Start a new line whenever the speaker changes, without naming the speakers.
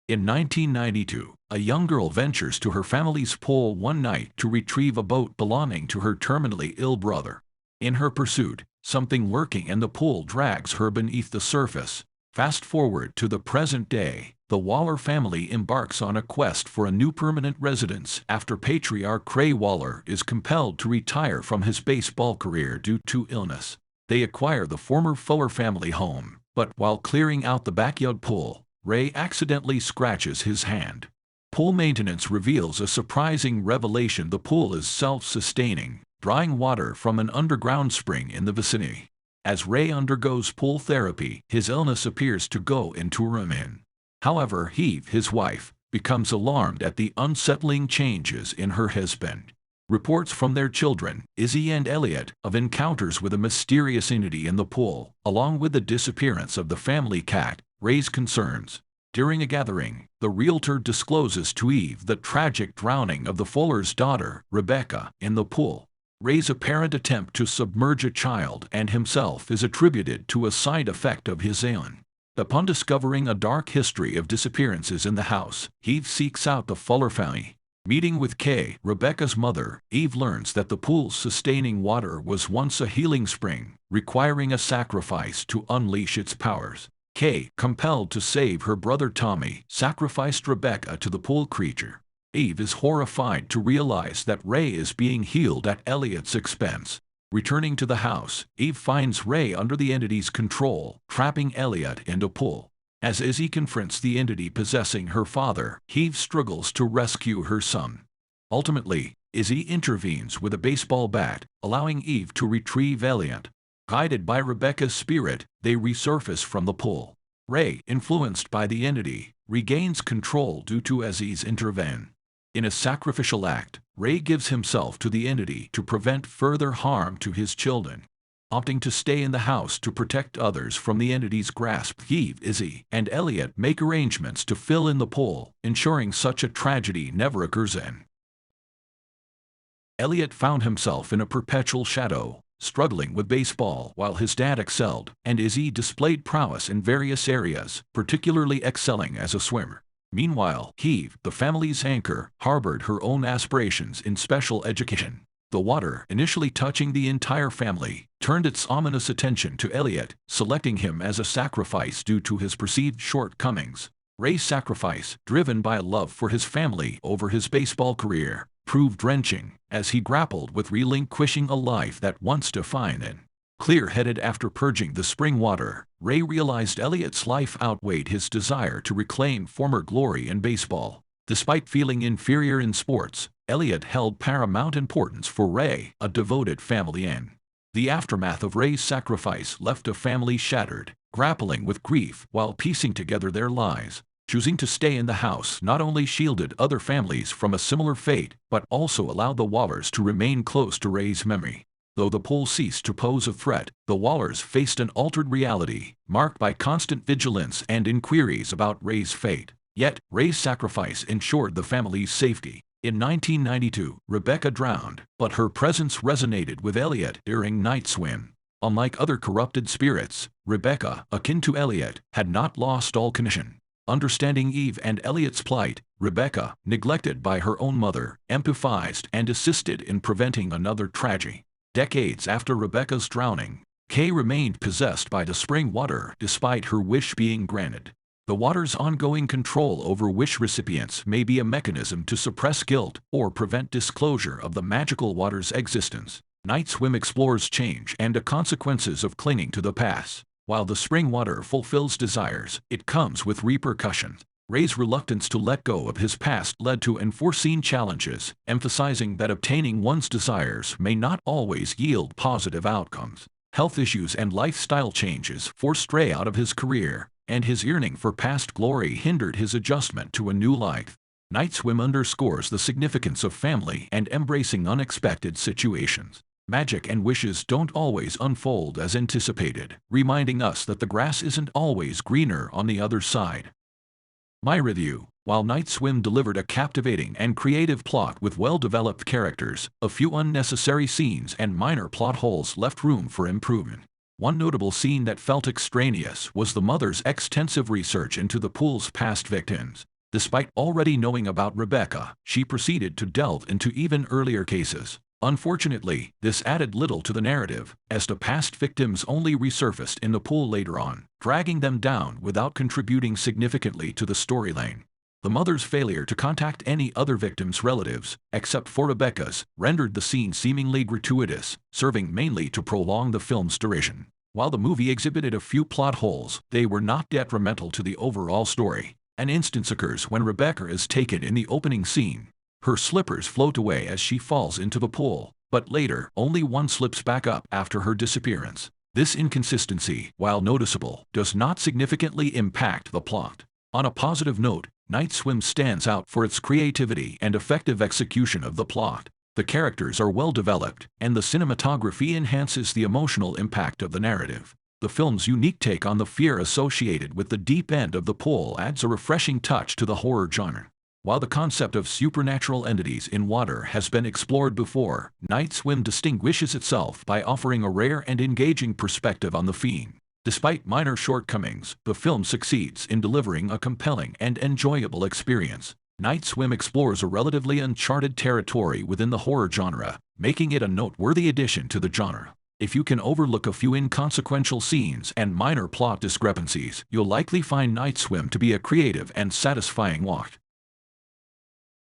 In 1992, a young girl ventures to her family's pool one night to retrieve a boat belonging to her terminally ill brother. In her pursuit, something lurking in the pool drags her beneath the surface. Fast forward to the present day, the Waller family embarks on a quest for a new permanent residence after patriarch Ray Waller is compelled to retire from his baseball career due to illness. They acquire the former Fuller family home, but while clearing out the backyard pool, Ray accidentally scratches his hand. Pool maintenance reveals a surprising revelation: the pool is self-sustaining, drawing water from an underground spring in the vicinity. As Ray undergoes pool therapy, his illness appears to go into remission. However, Eve, his wife, becomes alarmed at the unsettling changes in her husband. Reports from their children, Izzy and Elliot, of encounters with a mysterious entity in the pool, along with the disappearance of the family cat, raise concerns. During a gathering, the realtor discloses to Eve the tragic drowning of the Fuller's daughter, Rebecca, in the pool. Ray's apparent attempt to submerge a child and himself is attributed to a side effect of his ailment. Upon discovering a dark history of disappearances in the house, Eve seeks out the Fuller family. Meeting with Kay, Rebecca's mother, Eve learns that the pool's sustaining water was once a healing spring, requiring a sacrifice to unleash its powers. Kay, compelled to save her brother Tommy, sacrificed Rebecca to the pool creature. Eve is horrified to realize that Ray is being healed at Elliot's expense. Returning to the house, Eve finds Ray under the entity's control, trapping Elliot in the pool. As Izzy confronts the entity possessing her father, Eve struggles to rescue her son. Ultimately, Izzy intervenes with a baseball bat, allowing Eve to retrieve Elliot. Guided by Rebecca's spirit, they resurface from the pool. Ray, influenced by the entity, regains control due to Izzy's intervention. In a sacrificial act, Ray gives himself to the entity to prevent further harm to his children. Opting to stay in the house to protect others from the entity's grasp, Eve, Izzy, and Elliot make arrangements to fill in the pool, ensuring such a tragedy never occurs again. Elliot found himself in a perpetual shadow, struggling with baseball while his dad excelled, and Izzy displayed prowess in various areas, particularly excelling as a swimmer. Meanwhile, Eve, the family's anchor, harbored her own aspirations in special education. The water, initially touching the entire family, turned its ominous attention to Elliot, selecting him as a sacrifice due to his perceived shortcomings. Ray's sacrifice, driven by a love for his family over his baseball career, proved wrenching as he grappled with relinquishing a life that once defined him. Clear-headed after purging the spring water, Ray realized Elliot's life outweighed his desire to reclaim former glory in baseball. Despite feeling inferior in sports, Elliot held paramount importance for Ray, a devoted family man. The aftermath of Ray's sacrifice left a family shattered, grappling with grief while piecing together their lives. Choosing to stay in the house not only shielded other families from a similar fate, but also allowed the Wallers to remain close to Ray's memory. Though the pool ceased to pose a threat, the Wallers faced an altered reality, marked by constant vigilance and inquiries about Ray's fate. Yet, Ray's sacrifice ensured the family's safety. In 1992, Rebecca drowned, but her presence resonated with Elliot during night swim. Unlike other corrupted spirits, Rebecca, akin to Elliot, had not lost all connection. Understanding Eve and Elliot's plight, Rebecca, neglected by her own mother, empathized and assisted in preventing another tragedy. Decades after Rebecca's drowning, Kay remained possessed by the spring water despite her wish being granted. The water's ongoing control over wish recipients may be a mechanism to suppress guilt or prevent disclosure of the magical water's existence. Night Swim explores change and the consequences of clinging to the past. While the spring water fulfills desires, it comes with repercussions. Ray's reluctance to let go of his past led to unforeseen challenges, emphasizing that obtaining one's desires may not always yield positive outcomes. Health issues and lifestyle changes forced Ray out of his career, and his yearning for past glory hindered his adjustment to a new life. Night Swim underscores the significance of family and embracing unexpected situations. Magic and wishes don't always unfold as anticipated, reminding us that the grass isn't always greener on the other side. My review: while Night Swim delivered a captivating and creative plot with well-developed characters, a few unnecessary scenes and minor plot holes left room for improvement. One notable scene that felt extraneous was the mother's extensive research into the pool's past victims. Despite already knowing about Rebecca, she proceeded to delve into even earlier cases. Unfortunately, this added little to the narrative, as the past victims only resurfaced in the pool later on, dragging them down without contributing significantly to the storyline. The mother's failure to contact any other victims' relatives, except for Rebecca's, rendered the scene seemingly gratuitous, serving mainly to prolong the film's duration. While the movie exhibited a few plot holes, they were not detrimental to the overall story. An instance occurs when Rebecca is taken in the opening scene. Her slippers float away as she falls into the pool, but later, only one slips back up after her disappearance. This inconsistency, while noticeable, does not significantly impact the plot. On a positive note, Night Swim stands out for its creativity and effective execution of the plot. The characters are well developed, and the cinematography enhances the emotional impact of the narrative. The film's unique take on the fear associated with the deep end of the pool adds a refreshing touch to the horror genre. While the concept of supernatural entities in water has been explored before, Night Swim distinguishes itself by offering a rare and engaging perspective on the theme. Despite minor shortcomings, the film succeeds in delivering a compelling and enjoyable experience. Night Swim explores a relatively uncharted territory within the horror genre, making it a noteworthy addition to the genre. If you can overlook a few inconsequential scenes and minor plot discrepancies, you'll likely find Night Swim to be a creative and satisfying watch.